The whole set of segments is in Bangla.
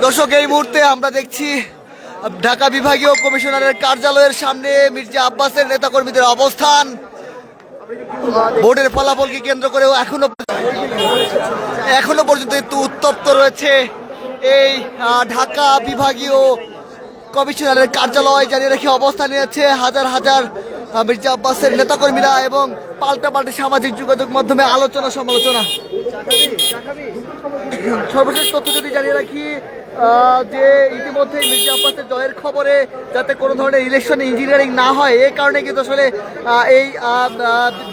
দর্শক, এই মুহূর্তে আমরা দেখছি ঢাকা বিভাগীয় কমিশনারের কার্যালয়ের সামনে মির্জা আব্বাসের নেতাকর্মীদের অবস্থান। ভোটের ফলাফলকে কেন্দ্র করেও এখনো পর্যন্ত একটু উত্তপ্ত রয়েছে এই ঢাকা বিভাগীয় কমিশনারের কার্যালয়। জানিয়ে রেখে অবস্থান নিয়েছে হাজার হাজার মির্জা আব্বাসের নেতাকর্মীরা এবং পাল্টাপাল্টি সামাজিক যোগাযোগ মাধ্যমে আলোচনা সমালোচনা। সর্বশেষ তথ্য যদি জানিয়ে রাখি যে ইতিমধ্যে মির্জা আব্বাসের জয়ের খবরে যাতে কোনো ধরনের ইলেকশনে ইঞ্জিনিয়ারিং না হয় এই কারণে কিন্তু আসলে এই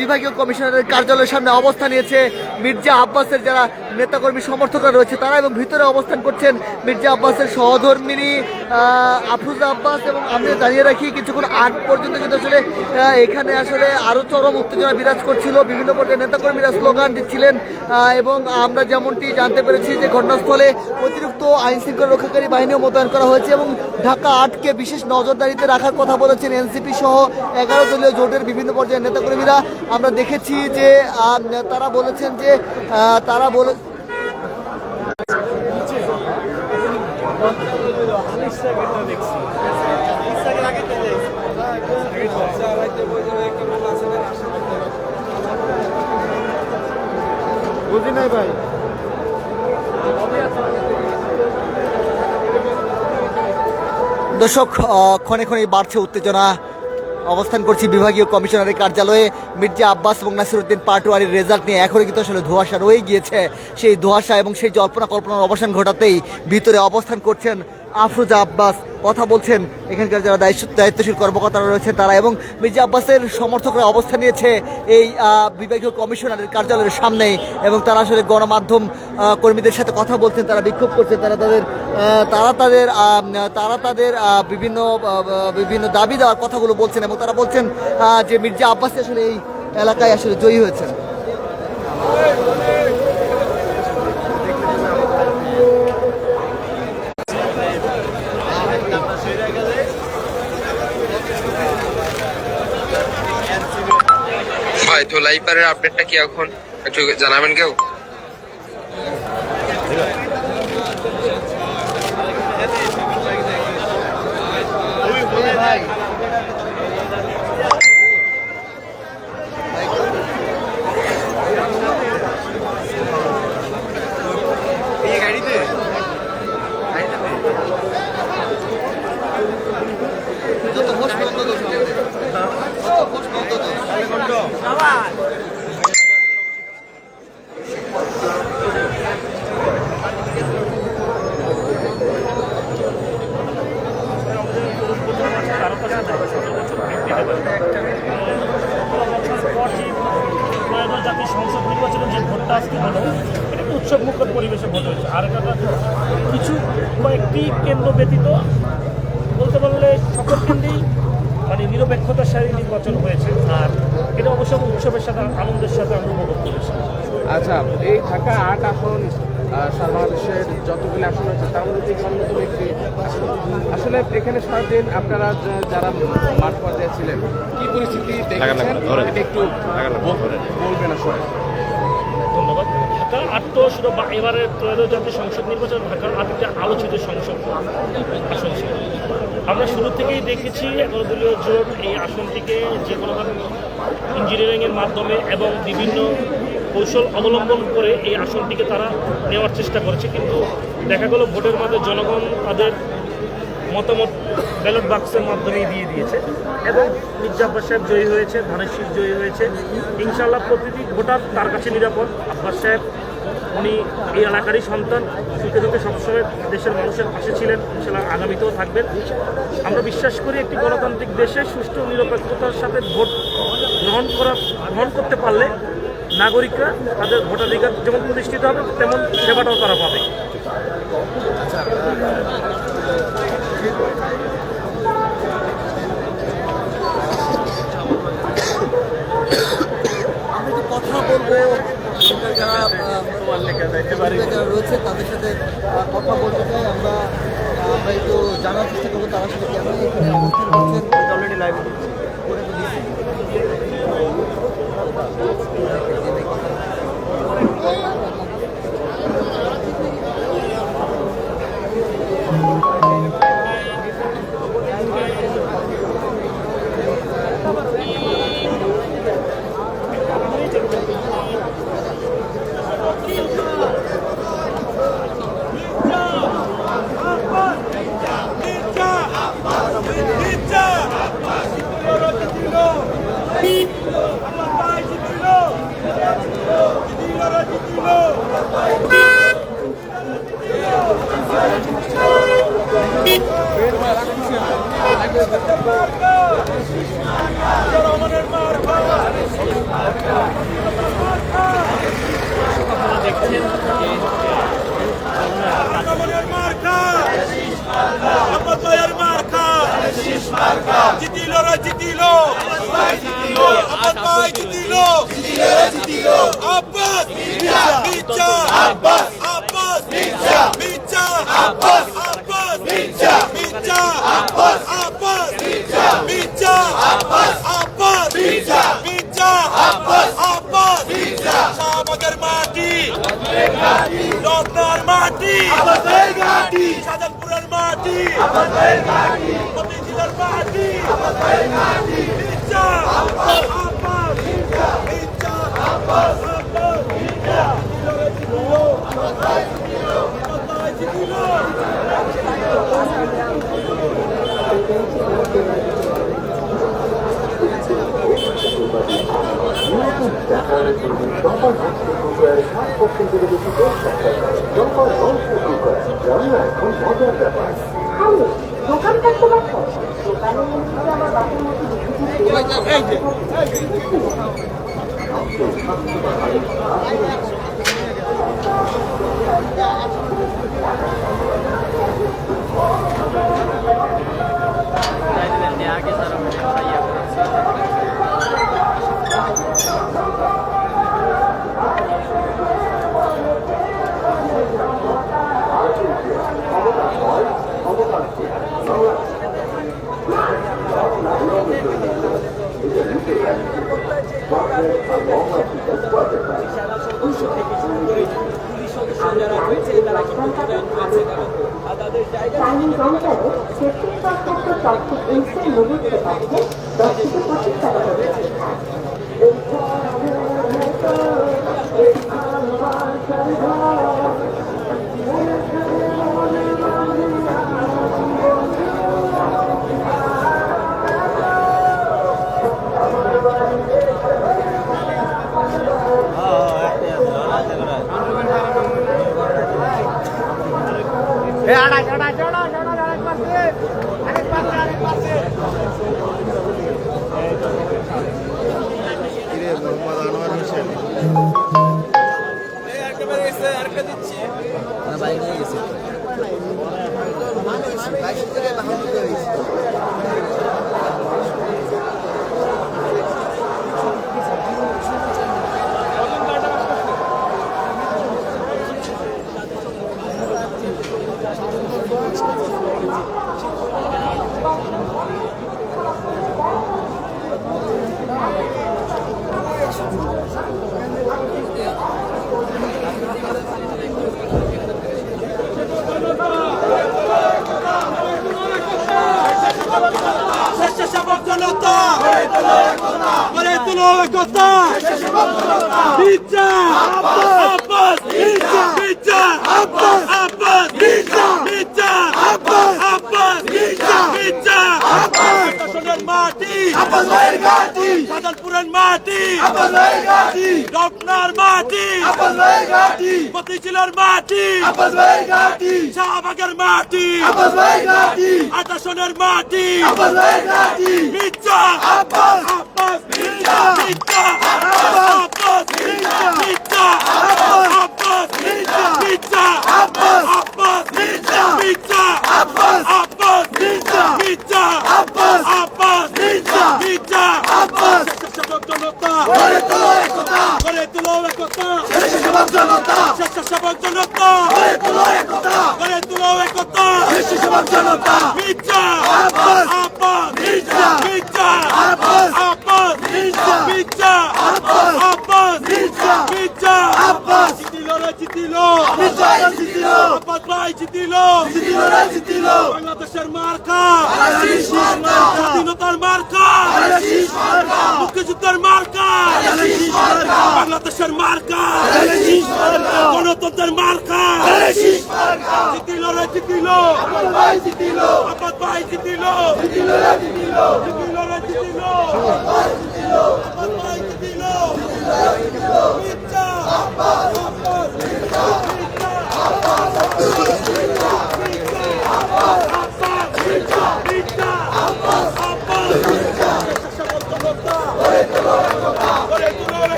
বিভাগীয় কমিশনারের কার্যালয়ের সামনে অবস্থান নিয়েছে মির্জা আব্বাসের যারা নেতাকর্মী সমর্থকরা রয়েছে তারা, এবং ভিতরে অবস্থান করছেন মির্জা আব্বাসের সহধর্মিনী আফরোজা আব্বাস। এবং আমি জানিয়ে রাখি কিছুক্ষণ আগ পর্যন্ত কিন্তু আসলে এখানে আসলে আরও চরম উত্তেজনা বিরাজ করছিল, বিভিন্ন পর্যায়ে নেতাকর্মীরা স্লোগান দিচ্ছিলেন এবং আমরা যেমনটি জানতে পেরেছি যে ঘটনাস্থলে অতিরিক্ত আইন শৃঙ্খলা রক্ষাকারী বাহিনীও মোতায়েন করা হয়েছে এবং ঢাকা ৮কে বিশেষ নজরদারিতে রাখার কথা বলেছেন এনসিপি সহ 11 দলীয় জোটের বিভিন্ন পর্যায়ের নেতাকর্মীরা। আমরা দেখেছি যে তারা বলেছেন যে তারা বলে বুঝি নাই ভাই। দর্শক, ক্ষণে ক্ষণে বাড়ছে উত্তেজনা। অবস্থান করছি বিভাগীয় কমিশনারের কার্যালয়ে। মির্জা আব্বাস এবং নাসিরউদ্দিন পাটোয়ারির রেজাল্ট নিয়ে এখনও কিন্তু আসলে ধোঁয়াশা রয়ে গিয়েছে। সেই ধোঁয়াশা এবং সেই জল্পনা কল্পনার অবসান ঘটাতেই ভিতরে অবস্থান করছেন আফরোজা আব্বাস, কথা বলছেন এখানকার যারা দায়িত্বশীল কর্মকর্তারা রয়েছে তারা, এবং মির্জা আব্বাসের সমর্থকরা অবস্থান নিয়েছে এই বিভাগীয় কমিশনারের কার্যালয়ের সামনেই এবং তারা আসলে গণমাধ্যম কর্মীদের সাথে কথা বলছেন, তারা বিক্ষোভ করছেন, তারা তাদের বিভিন্ন দাবি দেওয়ার কথাগুলো বলছেন এবং তারা বলছেন যে মির্জা আব্বাস আসলে এই এলাকায় আসলে জয়ী হয়েছেন। ভাই ধোলাইপাড়ের আপডেটটা কি এখন একটু জানাবেন কেউ? জাতীয় সংসদ নির্বাচনের যে ভোটটা আজকে হলো এটা একটা উৎসবমুখর পরিবেশে ভোট হয়েছে। আর এটা কয়েকটি কেন্দ্র ব্যতীত বলতে পারলে সকল কেন্দ্রেই মানে নিরপেক্ষতার সাথে নির্বাচন হয়েছে। আর এটা অবশ্য উৎসবের সাথে আনন্দের সাথে আমরা উপভোগ করেছি। আচ্ছা, এই ঢাকা ৮ আসন সারা বাংলাদেশের যতগুলি আসন রয়েছে তার মধ্যে অন্যতম একটি আসলে এখানে সারাদিন আপনারা যারা মাঠ পর্যায়ে ছিলেন কি পরিস্থিতি দেখেছেন একটু বলবেন আসলে। ধন্যবাদ। ঢাকা ৮ তো শুধু এবারে ত্রয়োদশ জাতীয় সংসদ নির্বাচন ঢাকার ৮টা আলোচিত সংসদ আসন ছিল। আমরা শুরু থেকেই দেখেছি 11 দলীয় জোট এই আসনটিকে যে কোনোভাবে ইঞ্জিনিয়ারিংয়ের মাধ্যমে এবং বিভিন্ন কৌশল অবলম্বন করে এই আসনটিকে তারা নেওয়ার চেষ্টা করেছে, কিন্তু দেখা গেল ভোটের মাঝে জনগণ তাদের মতামত ব্যালট বাক্সের মাধ্যমেই দিয়ে দিয়েছে এবং মির্জা আব্বাস সাহেব জয়ী হয়েছে, ধানের শীষ জয়ী হয়েছে। ইনশাআল্লাহ প্রতিটি ভোটার তার কাছে নিরাপদ। আব্বাস সাহেব উনি এই এলাকারই সন্তান, সুখে দুঃখে সবসময় দেশের মানুষের পাশে ছিলেন, ইনশাআল্লাহ আগামীতেও থাকবেন। আমরা বিশ্বাস করি একটি গণতান্ত্রিক দেশে সুষ্ঠু নিরপেক্ষতার সাথে ভোট গ্রহণ করতে পারলে নাগরিকরা তাদের ভোটাধিকার যেমন প্রতিষ্ঠিত হবে তেমন সেবাটাও তারা পাবে। আমি তো কথা বলবো যারা রয়েছে তাদের সাথে কথা বলতে চাই। আমরা একটু জানার চেষ্টা করবো তারা সাথে কেন এখানে অবস্থান করছেন। অলরেডি লাইভ করে দিয়েছি। দোকান থাকতে পারছো দোকানের মধ্যে আমার বাসের চাইনিজ অঞ্চলে সেপ্টিক সংক্রান্ত টক্সিক ইনস্ট্যান্ট নুডলস পাচ্ছে 10 থেকে 25 টাকা করে। মতিঝিলের মাটি শাহবাগের মাটি আটাশনের মাটি মির্জা আব্বাস মির্জা মির্জা আব্বাস মির্জা আব্বাস মির্জা আব্বাস মির্জা মির্জা আব্বাস মির্জা মির্জা আব্বাস মির্জা মির্জা আব্বাস জনতা গড়ে তোলো একতা গড়ে তোলো একতা স্বেচ্ছাসেবক জনতা স্বেচ্ছাসেবক জনতা গড়ে তোলো একতা গড়ে তোলো একতা স্বেচ্ছাসেবক জনতা মির্জা আব্বাস মির্জা মির্জা আব্বাস মির্জা আব্বাস মির্জা জিতিল আব্বাস ভাই জিতিল বাংলাদেশের মার্কা স্বাধীনতার মার্কা মুক্তিযুদ্ধের মার্কা বাংলাদেশের মার্কা গণতন্ত্রের মার্কা জিতিল আব্বাস ভাই জিতিল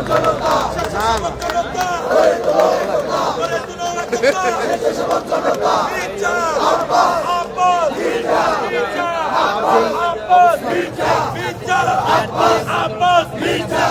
জনতা স্বেচ্ছাসেবক জনতা মির্জা আব্বাস আব্বাস মির্জা মির্জা আব্বাস আব্বাস মির্জা মির্জা আব্বাস আব্বাস মির্জা